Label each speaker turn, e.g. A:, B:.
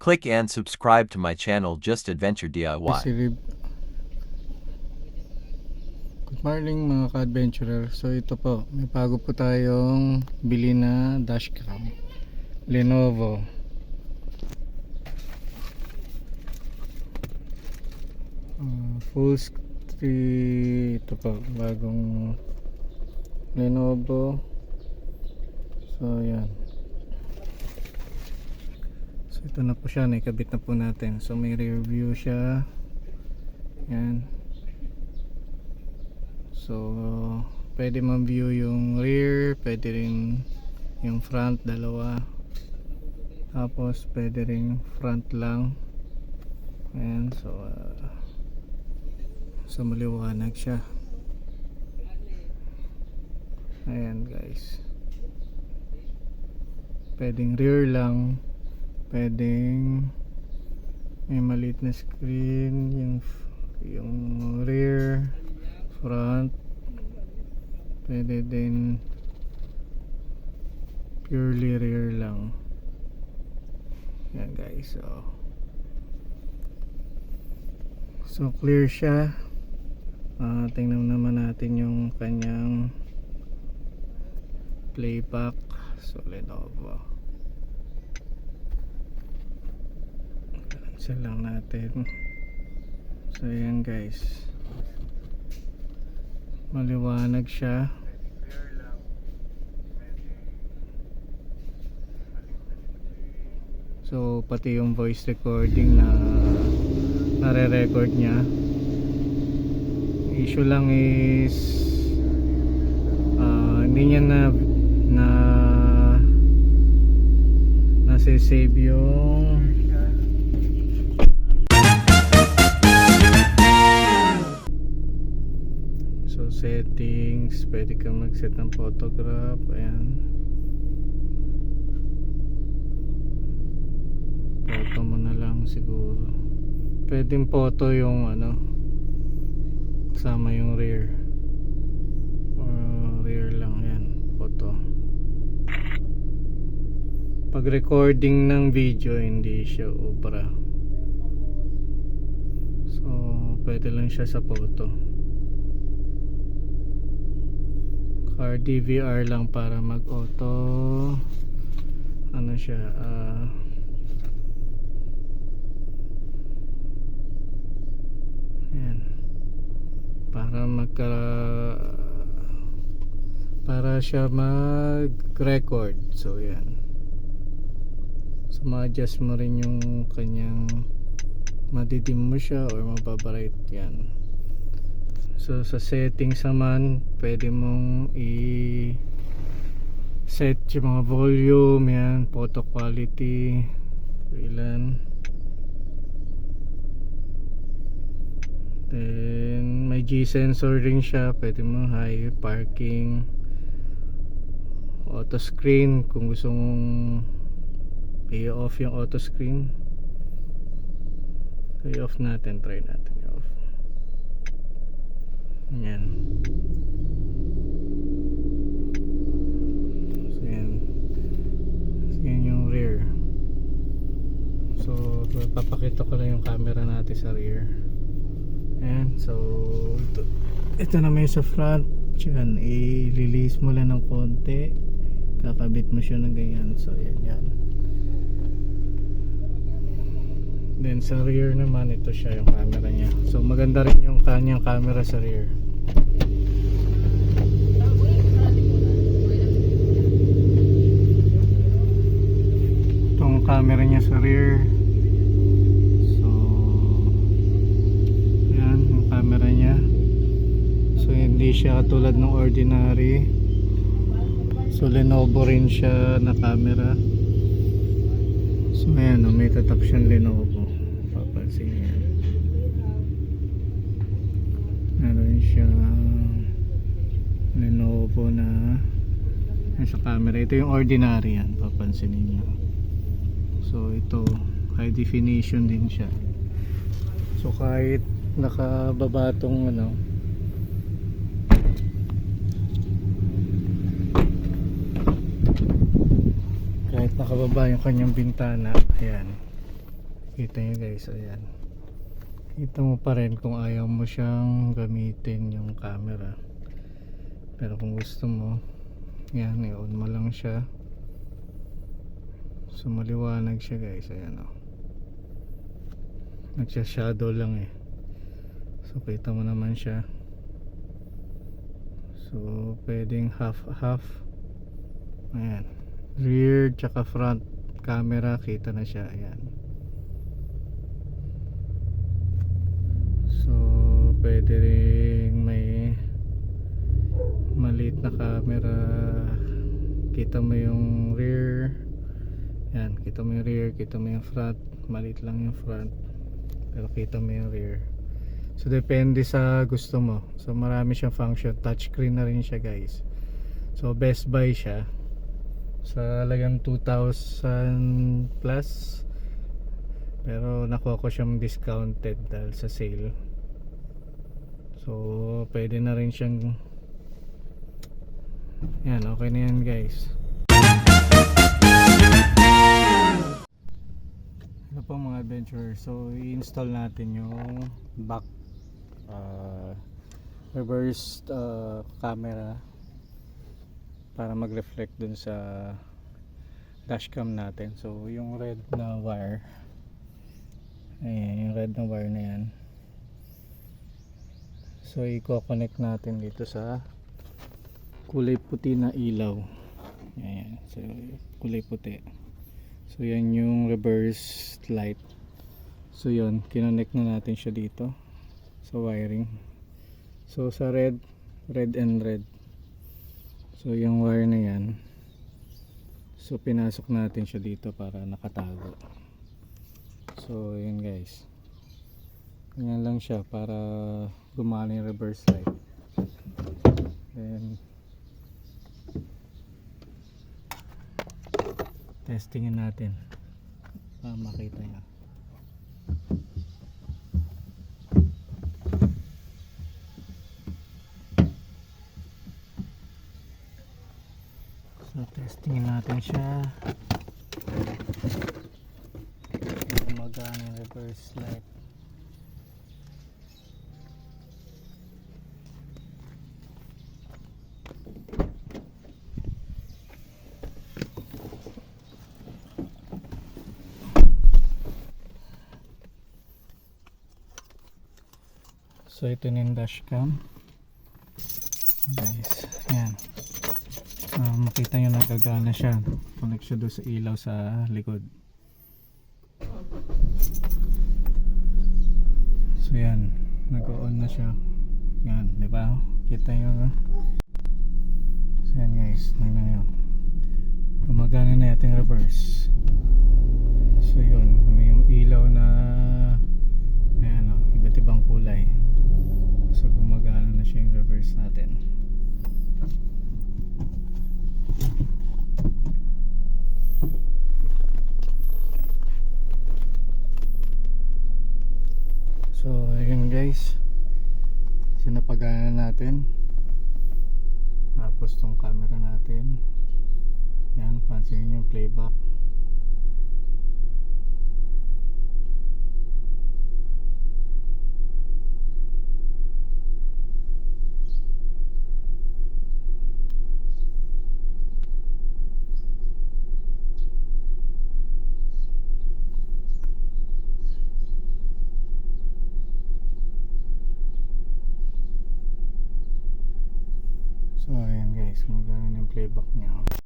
A: Click and subscribe to my channel Just Adventure DIY.
B: Good morning mga ka-adventurer. So ito po, may bago po tayong bili na dashcam Lenovo. Full screen. Ito po, bagong Lenovo. So yan. So ito na po siya, naikabit na po natin. So may rear view siya. Yan. So pwede ma-view yung rear, pwede rin yung front, dalawa. Tapos pwede rin front lang. Ayan, so maliwanag siya. Ayan guys, pwedeng rear lang, pwedeng may maliit na screen, yung rear, front, pwede din purely rear lang. Yan guys, so clear siya. Tingnan naman natin yung kanyang playback. So Lenovo, cancel lang natin. So yan guys, maliwanag siya. So pati yung voice recording na nare-record niya. Issue lang is hindi niya nasa-save yung so settings, pwede kang mag-set ng photograph. Ayan, photo mo na lang siguro. Pwedeng photo yung kasama yung rear, rear lang. Yan, photo. Pag recording ng video hindi siya obra, so pwede lang siya sa photo. Car DVR lang para mag auto siya, yan, para siya mag-record. So yan, so ma-adjust mo rin yung kanyang, madidim mo siya or mababright. Yan. So sa settings naman, pwede mong i-set yung mga volume, yan, photo quality, ilan. Then may G sensor rin siya, pwede mo high, parking, auto screen kung gusto mong i-off yung auto screen. So i-off natin, try natin i-off. Yan. So yan, so yan yung rear. So papakita ko lang yung camera natin sa rear. Ayan, so ito naman yung sa front. Yan, i-release mo lang ng konti, kakabit mo siya ng ganyan. So yan. Then sa rear naman, ito siya yung camera niya. So maganda rin yung kanyang camera sa rear. Itong camera niya sa rear. So yan yung camera niya. So hindi siya katulad ng ordinary. So Lenovo rin siya na camera. So ayan, may tatak siyang Lenovo, papansin niya. Meron siyang Lenovo na sa camera. Ito yung ordinary, yan, papansin niyo. So ito, high definition din siya. So kahit nakababa tong kahit nakababa yung kanyang bintana, ayan, Kita nyo guys, ayan. Kita mo pa rin kung ayaw mo siyang gamitin yung camera. Pero kung gusto mo, yan, i-on mo lang siya. So maliwanag siya guys, ayan o. Nagsha-shadow lang eh. So kita mo naman siya. So pwedeng half. Ayan. Rear tsaka front camera, kita na siya, ayan. So pwede ring may maliit na camera. Kita mo yung rear. Yan, kita mo yung rear, kita mo yung front. Maliit lang yung front, pero kita mo yung rear. So depende sa gusto mo. So marami siyang function. Touchscreen na rin siya guys. So Best Buy siya. Sa halagang 2,000 plus. Pero nakuha ko siyang discounted dahil sa sale. So pwede na rin siyang, yan, okay na yan guys. Ano po mga adventurers, so i-install natin yung back reverse camera para mag-reflect dun sa dashcam natin. So yung red na wire, ayan, yung red na wire na yan, so i-connect natin dito sa kulay puti na ilaw. Ayan, so kulay puti. So yan yung reverse light. So yun, kinonect na natin siya dito sa wiring. So sa red and red. So yung wire na yan, so pinasok natin siya dito para nakatago. So yun guys, ganyan lang siya para gumana yung reverse light. Then testingin natin para makita nyo. So testingin natin siya. Gumagana yung reverse light. So ito na yung dashcam guys, yan. Makita nyo nagagana siya, connect siya doon sa ilaw sa likod. So yan, nag-on na siya, yan, di ba? Kita nyo. So yan guys, tingnan nyo, gumagana na natin reverse. So yun, may yung ilaw na ayan o, iba't ibang kulay. So gumagana na siya yung reverse natin. So ayun guys, sinapagana natin. Tapos tong camera natin, yan, pansinin yung playback. So ayan guys, maganda yung playback niya.